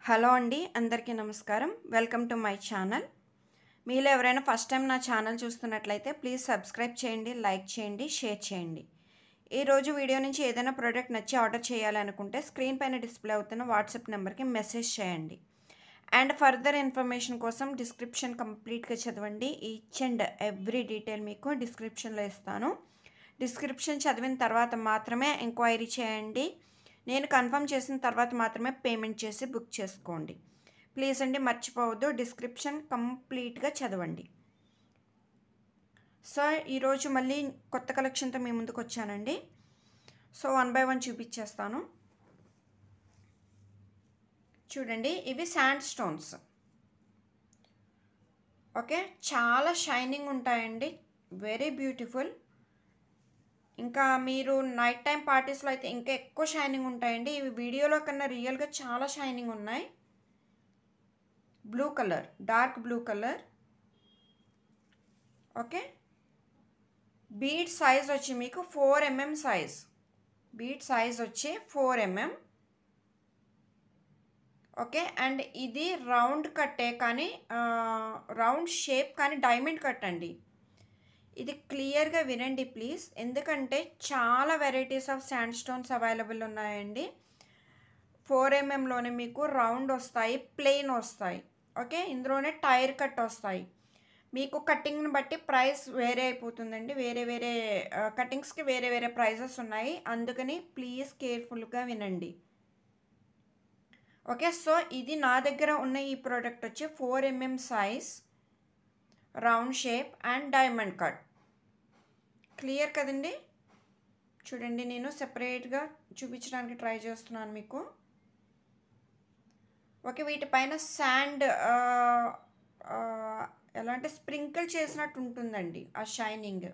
Hello అండి, అందరికీ నమస్కారం. Welcome to my channel. మీలో ఎవరైనా ఫస్ట్ టైం నా ఛానల్ చూస్తున్నట్లయితే ప్లీజ్ సబ్స్క్రైబ్ చేయండి, లైక్ చేయండి, షేర్ చేయండి. ఈరోజు వీడియో నుంచి ఏదైనా ప్రోడక్ట్ నచ్చి ఆర్డర్ చేయాలనుకుంటే స్క్రీన్ పైన డిస్ప్లే అవుతున్న వాట్సాప్ నెంబర్కి మెసేజ్ చేయండి. అండ్ ఫర్దర్ ఇన్ఫర్మేషన్ కోసం డిస్క్రిప్షన్ కంప్లీట్గా చదవండి. ఈచ్ అండ్ ఎవ్రీ డీటెయిల్ మీకు డిస్క్రిప్షన్లో ఇస్తాను. డిస్క్రిప్షన్ చదివిన తర్వాత మాత్రమే ఎంక్వైరీ చేయండి. నేను కన్ఫర్మ్ చేసిన తర్వాత మాత్రమే పేమెంట్ చేసి బుక్ చేసుకోండి. ప్లీజ్ అండి, మర్చిపోవద్దు, డిస్క్రిప్షన్ కంప్లీట్గా చదవండి. సో ఈరోజు మళ్ళీ కొత్త కలెక్షన్తో మీ ముందుకు వచ్చానండి. సో 1 by 1 చూపించేస్తాను. చూడండి, ఇవి శాండ్ స్టోన్స్. ఓకే, చాలా షైనింగ్ ఉంటాయండి, వెరీ బ్యూటిఫుల్. ఇంకా మీరు నైట్ టైం పార్టీస్లో అయితే ఇంకా ఎక్కువ షైనింగ్ ఉంటాయండి. ఇవి వీడియోలో కన్నా రియల్గా చాలా షైనింగ్ ఉన్నాయి. Blue colour, dark blue colour. Okay, bead size వచ్చి మీకు 4 mm సైజ్. బీడ్ సైజ్ వచ్చి 4 mm. ఓకే, అండ్ ఇది రౌండ్ కట్టే కానీ రౌండ్ షేప్ కానీ డైమండ్ కట్ అండి. ఇది క్లియర్గా వినండి ప్లీజ్, ఎందుకంటే చాలా varieties of sand stones available ఉన్నాయండి. 4 mmలోనే మీకు రౌండ్ వస్తాయి, ప్లెయిన్ వస్తాయి. ఓకే, ఇందులోనే టైర్ కట్ వస్తాయి. మీకు కటింగ్ని బట్టి ప్రైస్ వేరే అయిపోతుందండి. వేరే వేరే కటింగ్స్కి వేరే వేరే ప్రైజెస్ ఉన్నాయి, అందుకని ప్లీజ్ కేర్ఫుల్గా వినండి. ఓకే, సో ఇది నా దగ్గర ఉన్న ఈ ప్రోడక్ట్ వచ్చి 4 mm size, round shape and diamond cut. Clear కదండి? చూడండి, నేను సెపరేట్గా చూపించడానికి ట్రై చేస్తున్నాను మీకు. ఓకే, వీటిపైన శాండ్ ఎలా అంటే స్ప్రింకిల్ చేసినట్టు ఉంటుందండి ఆ షైనింగ్,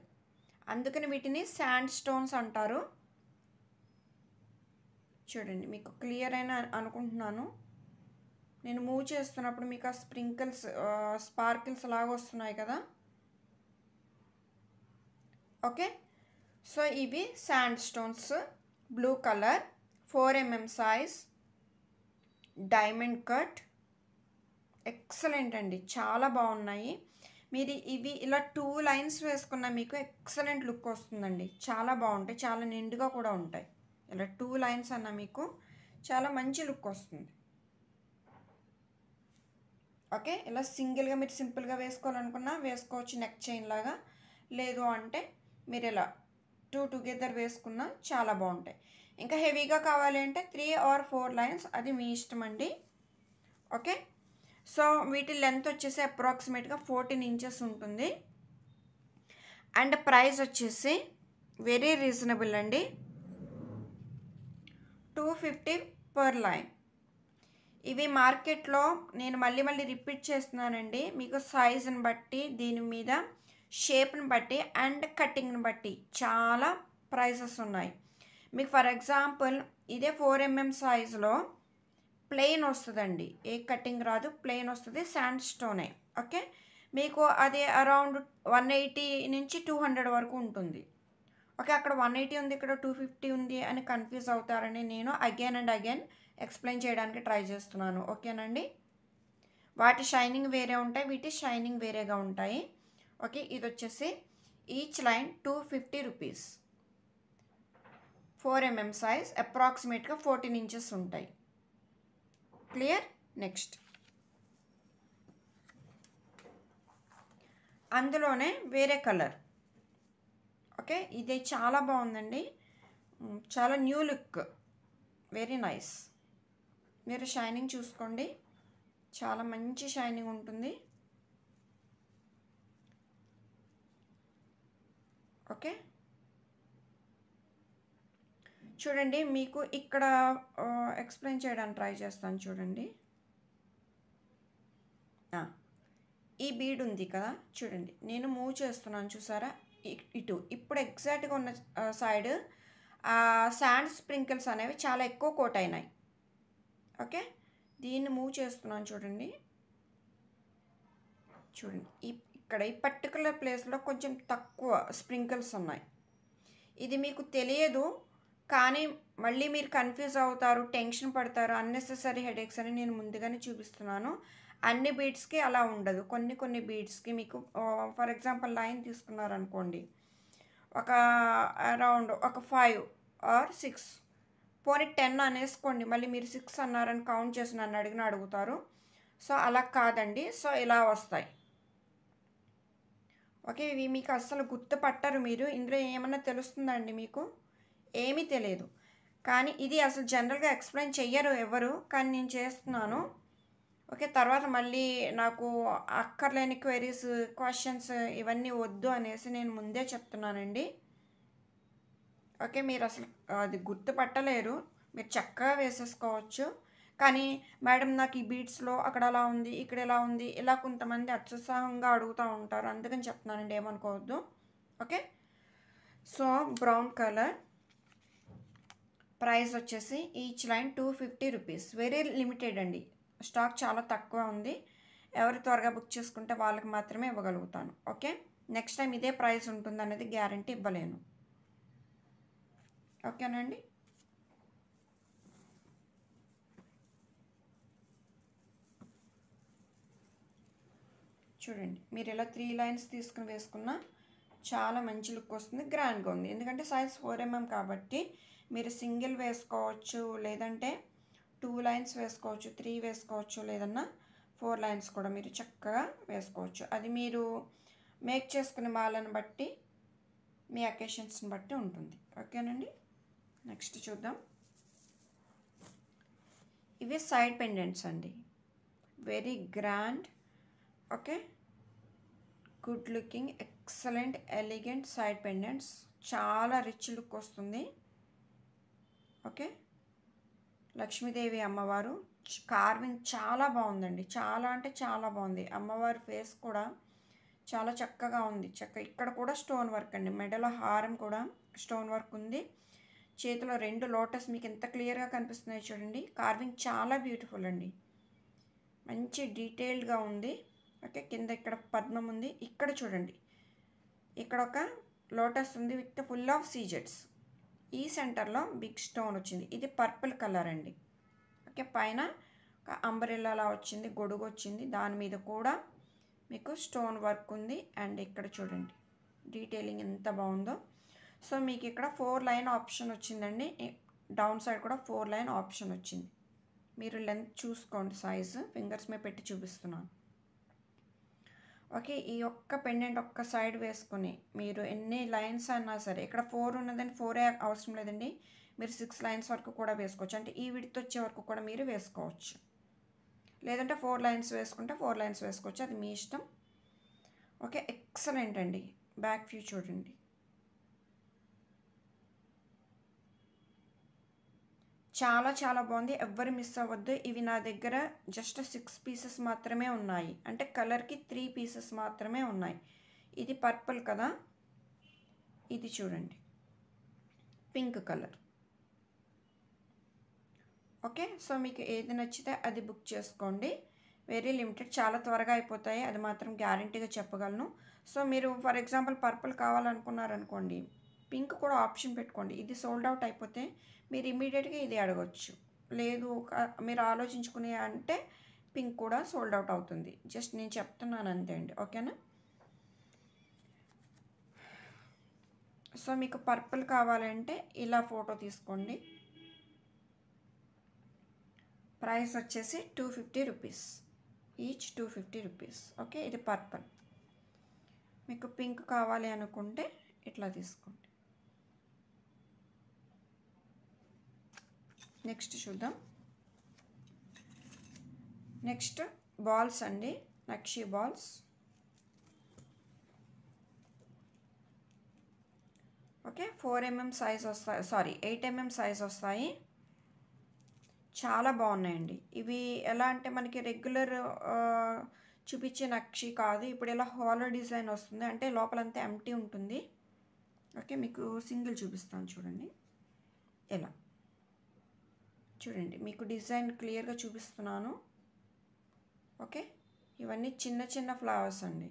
అందుకని వీటిని శాండ్ స్టోన్స్ అంటారు. చూడండి, మీకు క్లియర్ అయినా అనుకుంటున్నాను. నేను మూవ్ చేస్తున్నప్పుడు మీకు ఆ స్ప్రింకిల్స్ స్పార్కిల్స్ లాగా వస్తున్నాయి కదా. ఓకే, సో ఇవి sand stones, blue colour, 4 mm size, diamond cut. Excellent అండి, చాలా బాగున్నాయి. మీరు ఇవి ఇలా 2 లైన్స్ వేసుకున్న మీకు ఎక్సలెంట్ లుక్ వస్తుందండి. చాలా బాగుంటాయి, చాలా నిండుగా కూడా ఉంటాయి. ఇలా 2 లైన్స్ అన్న మీకు చాలా మంచి లుక్ వస్తుంది. ఓకే, ఇలా సింగిల్గా మీరు సింపుల్గా వేసుకోవాలనుకున్నా వేసుకోవచ్చు, నెక్ చైన్ లాగా. లేదు అంటే మీరు ఇలా 2 టుగెదర్ వేసుకున్నా చాలా బాగుంటాయి. ఇంకా హెవీగా కావాలి అంటే 3 or 4 లైన్స్, అది మీ ఇష్టం అండి. ఓకే, సో వీటి లెంత్ వచ్చేసి అప్రాక్సిమేట్గా 14 inches ఉంటుంది. అండ్ ప్రైస్ వచ్చేసి వెరీ రీజనబుల్ అండి, 250 per లైన్. ఇవి మార్కెట్లో నేను మళ్ళీ రిపీట్ చేస్తున్నానండి, మీకు సైజుని బట్టి, దీని మీద షేప్ని బట్టి అండ్ కటింగ్ని బట్టి చాలా ప్రైసెస్ ఉన్నాయి. మీకు ఫర్ ఎగ్జాంపుల్ ఇదే 4 mm సైజులో ప్లెయిన్ వస్తుందండి, ఏ కటింగ్ రాదు, ప్లెయిన్ వస్తుంది, శాండ్ స్టోనే. ఓకే, మీకు అది అరౌండ్ 180 నుంచి 200 వరకు ఉంటుంది. ఓకే, అక్కడ 180 ఉంది, ఇక్కడ 250 ఉంది అని కన్ఫ్యూజ్ అవుతారని నేను అగైన్ అండ్ అగైన్ ఎక్స్ప్లెయిన్ చేయడానికి ట్రై చేస్తున్నాను. ఓకేనండి, వాటి షైనింగ్ వేరే ఉంటాయి, వీటి షైనింగ్ వేరేగా ఉంటాయి. ఓకే, ఇది వచ్చేసి each line 250 rupees. 4 mm size, అప్రాక్సిమేట్గా 14 inches ఉంటాయి. క్లియర్? నెక్స్ట్, అందులోనే వేరే కలర్. ఓకే, ఇది చాలా బాగుందండి, చాలా న్యూ లుక్, వెరీ నైస్. మీరు షైనింగ్ చూసుకోండి, చాలా మంచి షైనింగ్ ఉంటుంది. ఓకే, చూడండి, మీకు ఇక్కడ ఎక్స్ప్లెయిన్ చేయడానికి ట్రై చేస్తాను. చూడండి, ఈ బీడ్ ఉంది కదా, చూడండి నేను మూవ్ చేస్తున్నాను, చూసారా ఇటు. ఇప్పుడు ఎగ్జాక్ట్గా ఉన్న సైడ్ శాండ్ స్ప్రింకిల్స్ అనేవి చాలా ఎక్కువ కోట్ అయినాయి. ఓకే, దీన్ని మూవ్ చేస్తున్నాను, చూడండి. ఇక్కడ ఈ పర్టికులర్ ప్లేస్లో కొంచెం తక్కువ స్ప్రింకిల్స్ ఉన్నాయి. ఇది మీకు తెలియదు, కానీ మళ్ళీ మీరు కన్ఫ్యూజ్ అవుతారు, టెన్షన్ పడతారు, అన్నెసెసరీ హెడేక్స్ అని నేను ముందుగానే చూపిస్తున్నాను. అన్ని బీడ్స్‌కి అలా ఉండదు. కొన్ని కొన్ని బీడ్స్‌కి మీకు ఫర్ ఎగ్జాంపుల్ లైన్ తీసుకున్నారనుకోండి. ఒక అరౌండ్ ఒక 5 ఆర్ 6 పోనీ 10 అనేసుకోండి. మళ్ళీ మీరు 6 అన్నారని కౌంట్ చేసి నన్ను అడుగుతారు. సో, అలా కాదండి. సో, ఇలా వస్తాయి. ఓకే. ఇవి మీకు అస్సలు గుర్తుపట్టరు మీరు. ఇందులో ఏమన్నా తెలుస్తుందా అండి మీకు? ఏమీ తెలియదు. కానీ ఇది అసలు జనరల్‌గా ఎక్స్‌ప్లెయిన్ చెయ్యరు ఎవరు. కానీ నేను చేస్తున్నాను. ఓకే. తర్వాత మళ్ళీ నాకు అక్కర్లేని క్వెరీస్, క్వెషన్స్ ఇవన్నీ వద్దు అనేసి నేను ముందే చెప్తున్నానండి. ఓకే. మీరసలు అది గుర్తుపట్టలేరు. మీరు చక్కగా వేసేసుకోవచ్చు. కానీ మేడం నాకు ఈ బీట్స్‌లో అక్కడ అలా ఉంది, ఇక్కడ ఇలా ఉంది, ఇలా కొంతమంది అత్యుత్సాహంగా అడుగుతా ఉంటారు. అందుకని చెప్తున్నానండి, ఏమనుకోవద్దు. Okay. So, brown colour price వచ్చేసి each line 250 rupees. Very limited అండి. స్టాక్ చాలా తక్కువ ఉంది. ఎవరు త్వరగా బుక్ చేసుకుంటే వాళ్ళకి మాత్రమే ఇవ్వగలుగుతాను. ఓకే. నెక్స్ట్ టైం ఇదే ప్రైస్ ఉంటుందనేది గ్యారంటీ ఇవ్వలేను. ఓకేనండి. చూడండి, మీరు ఇలా 3 లైన్స్ తీసుకుని వేసుకున్నా చాలా మంచి లుక్ వస్తుంది, గ్రాండ్గా ఉంది. ఎందుకంటే సైజ్ 4mm కాబట్టి మీరు సింగిల్ వేసుకోవచ్చు, లేదంటే 2 లైన్స్ వేసుకోవచ్చు, 3 వేసుకోవచ్చు, లేదన్నా 4 లైన్స్ కూడా మీరు చక్కగా వేసుకోవచ్చు. అది మీరు మేక్ చేసుకునే మాలను బట్టి, మీ అకేషన్స్ని బట్టి ఉంటుంది. ఓకేనండి. నెక్స్ట్ చూద్దాం. ఇవి సైడ్ పెండెంట్స్ అండి. Very grand. Okay. Good looking, excellent, elegant side pendants. చాలా రిచ్ లుక్ వస్తుంది. ఓకే. లక్ష్మీదేవి అమ్మవారు కార్వింగ్ చాలా బాగుందండి. చాలా అంటే చాలా బాగుంది. అమ్మవారి ఫేస్ కూడా చాలా చక్కగా ఉంది. ఇక్కడ కూడా స్టోన్ వర్క్ అండి. మెడలో హారం కూడా స్టోన్ వర్క్ ఉంది. చేతిలో 2 లోటస్ మీకు ఎంత క్లియర్గా కనిపిస్తున్నాయి చూడండి. కార్వింగ్ చాలా బ్యూటిఫుల్ అండి. మంచి డీటెయిల్డ్గా ఉంది. ఓకే. కింద ఇక్కడ పద్మం ఉంది. ఇక్కడ చూడండి, ఇక్కడ ఒక లోటస్ ఉంది విత్ ఫుల్ ఆఫ్ సీజెట్స్. ఈ సెంటర్లో బిగ్ స్టోన్ వచ్చింది. ఇది పర్పుల్ కలర్ అండి. ఓకే. పైన ఒక అంబ్రెల్లాలా వచ్చింది, గొడుగు వచ్చింది. దాని మీద కూడా మీకు స్టోన్ వర్క్ ఉంది. అండ్ ఇక్కడ చూడండి డీటెయిలింగ్ ఎంత బాగుందో. సో, మీకు ఇక్కడ 4 లైన్ ఆప్షన్ వచ్చిందండి. డౌన్ సైడ్ కూడా 4 లైన్ ఆప్షన్ వచ్చింది. మీరు లెంత్ చూసుకోండి, సైజు ఫింగర్స్ మీద పెట్టి చూపిస్తున్నాను. ఓకే. ఈ ఒక్క పెండెంట్ ఒక్క సైడ్ వేసుకొని మీరు ఎన్ని లైన్స్ అన్నా సరే, ఇక్కడ 4 ఉన్నదని 4 అవసరం లేదండి. మీరు 6 లైన్స్ వరకు కూడా వేసుకోవచ్చు. అంటే ఈ విడ్త్ వచ్చే వరకు కూడా మీరు వేసుకోవచ్చు. లేదంటే 4 లైన్స్ వేసుకుంటే 4 లైన్స్ వేసుకోవచ్చు. అది మీ ఇష్టం. ఓకే. ఎక్సలెంట్ అండి. బ్యాక్ వ్యూ చూడండి. చాలా చాలా బాగుంది. ఎవ్వరు మిస్ అవ్వద్దు. ఇవి నా దగ్గర జస్ట్ 6 పీసెస్ మాత్రమే ఉన్నాయి. అంటే కలర్కి 3 పీసెస్ మాత్రమే ఉన్నాయి. ఇది పర్పుల్ కదా, ఇది చూడండి పింక్ కలర్. ఓకే. సో, మీకు ఏది నచ్చితే అది బుక్ చేసుకోండి. వెరీ లిమిటెడ్, చాలా త్వరగా అయిపోతాయి, అది మాత్రం గ్యారంటీగా చెప్పగలను. సో, మీరు ఫర్ ఎగ్జాంపుల్ పర్పుల్ కావాలనుకున్నారనుకోండి, పింక్ కూడా ఆప్షన్ పెట్టుకోండి. ఇది సోల్డ్ అవుట్ అయిపోతే మీరు ఇమీడియట్గా ఇది అడగచ్చు. లేదు మీరు ఆలోచించుకునే అంటే పింక్ కూడా సోల్డ్ అవుట్ అవుతుంది. జస్ట్ నేను చెప్తున్నాను అంతే అండి. ఓకేనా. సో, మీకు పర్పుల్ కావాలంటే ఇలా ఫోటో తీసుకోండి. ప్రైస్ వచ్చేసి 250 రూపీస్. Each 250 rupees. ఓకే. ఇది పర్పుల్. మీకు పింక్ కావాలి అనుకుంటే ఇట్లా తీసుకోండి. నెక్స్ట్ చూద్దాం. నెక్స్ట్ బాల్స్ అండి, నక్షి బాల్స్. ఓకే. 4mm సైజ్ వస్తాయి, సారీ 8mm సైజ్ వస్తాయి. చాలా బాగున్నాయండి. ఇవి ఎలా అంటే మనకి రెగ్యులర్ చూపించే నక్షి కాదు. ఇప్పుడు ఇలా హాలో డిజైన్ వస్తుంది, అంటే లోపలంతా ఎంటీ ఉంటుంది. ఓకే. మీకు సింగిల్ చూపిస్తాను చూడండి. ఎలా చూడండి, మీకు డిజైన్ క్లియర్గా చూపిస్తున్నాను. ఓకే. ఇవన్నీ చిన్న చిన్న ఫ్లవర్స్ అండి.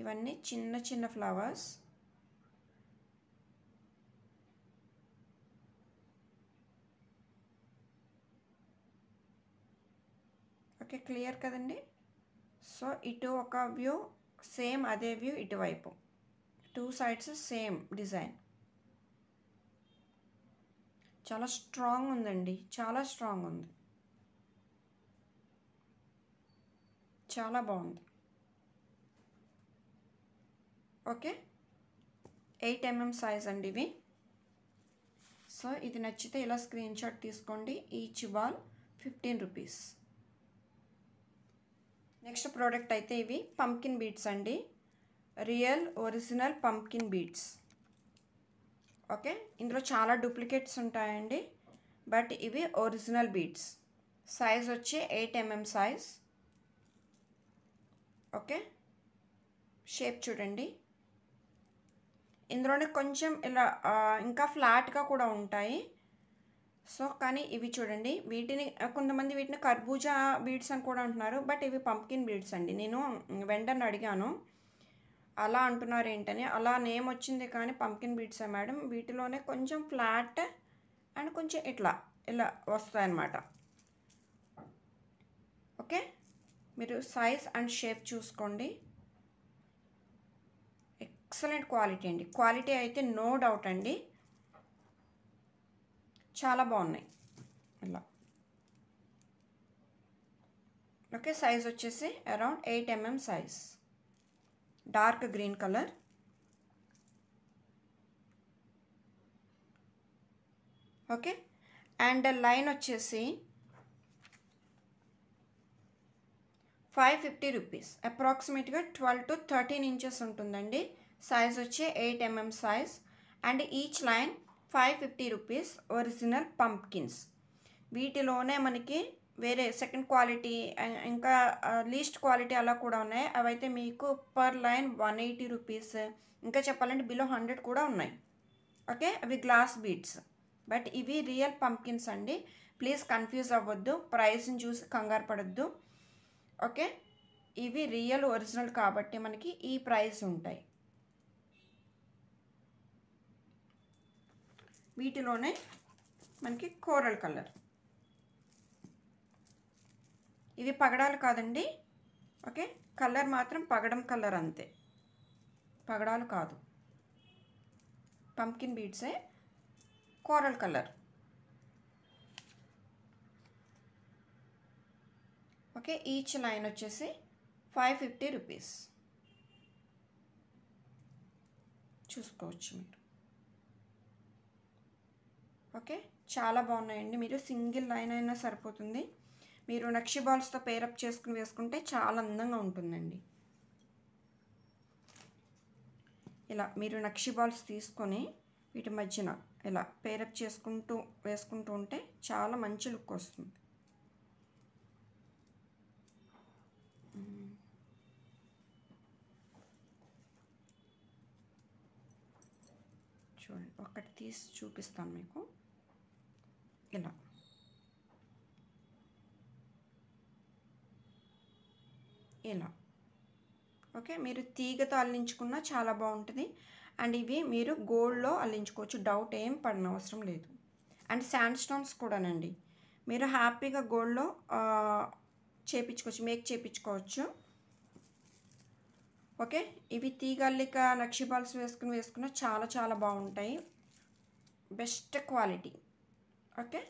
ఇవన్నీ చిన్న చిన్న ఫ్లవర్స్. ఓకే, క్లియర్ కదండి. సో ఇటు ఒక వ్యూ, సేమ్ అదే వ్యూ ఇటువైపు, 2 సైడ్స్ సేమ్ డిజైన్. చాలా స్ట్రాంగ్ ఉందండి, చాలా స్ట్రాంగ్ ఉంది, చాలా బాగుంది. ఓకే, 8 mm సైజ్ అండి ఇవి. సో ఇది నచ్చితే ఇలా స్క్రీన్ షాట్ తీసుకోండి. Each ball 15 rupees. Next product అయితే ఇవి పంకిన్ బీడ్స్ అండి, real original pumpkin beads. Okay, ఇందులో చాలా డూప్లికేట్స్ ఉంటాయండి, బట్ ఇవి ఒరిజినల్ బీడ్స్. సైజ్ వచ్చి 8 mm సైజ్. ఓకే, షేప్ చూడండి. ఇందులోనే కొంచెం ఇలా ఇంకా ఫ్లాట్గా కూడా ఉంటాయి. సో కానీ ఇవి చూడండి, వీటిని కొంతమంది వీటిని కర్బూజా బీడ్స్ అని కూడా అంటున్నారు, బట్ ఇవి పంకిన్ బీడ్స్ అండి. నేను వెండర్ని అడిగాను అలా అంటున్నారు ఏంటని. అలా నేమ్ వచ్చింది కానీ పంకిన్ బీడ్సే మేడం. వీటిలోనే కొంచెం ఫ్లాట్ అండ్ కొంచెం ఇట్లా ఇలా వస్తాయన్నమాట. ఓకే, మీరు సైజ్ అండ్ షేప్ చూసుకోండి. ఎక్సలెంట్ క్వాలిటీ అండి, క్వాలిటీ అయితే నో డౌట్ అండి, చాలా బాగున్నాయి ఇలా. ఓకే, సైజ్ వచ్చేసి around 8 mm size, dark green colour. Okay, and line వచ్చేసి 550 రూపీస్, అప్రాక్సిమేట్గా 12 to 13 inches ఉంటుందండి. సైజ్ వచ్చి 8 mm size, and each line 550 rupees. Original pumpkins. వీటిలోనే మనకి వేరే సెకండ్ క్వాలిటీ ఇంకా లీస్ట్ క్వాలిటీ అలా కూడా ఉన్నాయి. అవైతే మీకు పర్ లైన్ 180 రూపీస్, ఇంకా చెప్పాలంటే బిలో 100 కూడా ఉన్నాయి. ఓకే, అవి గ్లాస్ బీడ్స్, బట్ ఇవి రియల్ పంప్కిన్స్ అండి. ప్లీజ్ కన్ఫ్యూజ్ అవ్వద్దు, ప్రైస్ని చూసి కంగారు పడద్దు. ఓకే, ఇవి రియల్ ఒరిజినల్ కాబట్టి మనకి ఈ ప్రైస్ ఉంటాయి. వీటిలోనే మనకి కోరల్ కలర్, ఇవి పగడాలు కాదండి. ఓకే, కలర్ మాత్రం పగడం కలర్ అంతే, పగడాలు కాదు. పంకిన్ బీడ్సే, coral colour. Okay, each line వచ్చేసి 550 రూపీస్. చూసుకోవచ్చు మీరు. ఓకే, చాలా బాగున్నాయండి. మీరు సింగిల్ లైన్ అయినా సరిపోతుంది. మీరు నక్షి బాల్స్తో పేరప్ చేసుకుని వేసుకుంటే చాలా అందంగా ఉంటుందండి. ఇలా మీరు నక్షి బాల్స్ తీసుకొని వీటి మధ్యన ఇలా పేరప్ చేసుకుంటూ వేసుకుంటూ ఉంటే చాలా మంచి లుక్ వస్తుంది. చూడండి, ఒకటి తీసి చూపిస్తాను మీకు. ఇలా ఇలా. ఓకే, మీరు తీగతో అల్లించుకున్నా చాలా బాగుంటుంది. అండ్ ఇవి మీరు గోల్డ్లో అల్లించుకోవచ్చు, డౌట్ ఏం పడనవసరం లేదు. అండ్ శాండ్ స్టోన్స్ కూడానండి, మీరు హ్యాపీగా గోల్డ్లో చేపించుకోవచ్చు, మేక్ చేయించుకోవచ్చు. ఓకే, ఇవి తీగల్లిక నక్షి బాల్స్ వేసుకున్న చాలా చాలా బాగుంటాయి, బెస్ట్ క్వాలిటీ. ఓకే,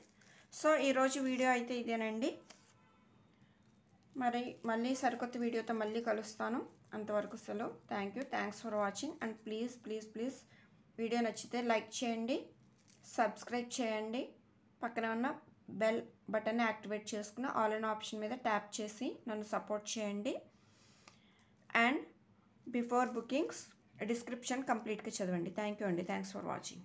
సో ఈరోజు వీడియో అయితే ఇదేనండి. మరి మళ్ళీ సరికొత్త వీడియోతో మళ్ళీ కలుస్తాను. అంతవరకు సెలవు. Thanks for watching. And please video నచ్చితే లైక్ చేయండి, సబ్స్క్రైబ్ చేయండి, పక్కన ఉన్న బెల్ బటన్ని యాక్టివేట్ చేసుకుని ఆల్ అన్ ఆప్షన్ మీద ట్యాప్ చేసి నన్ను సపోర్ట్ చేయండి. అండ్ బిఫోర్ బుకింగ్స్ డిస్క్రిప్షన్ కంప్లీట్గా చదవండి. Thanks for watching.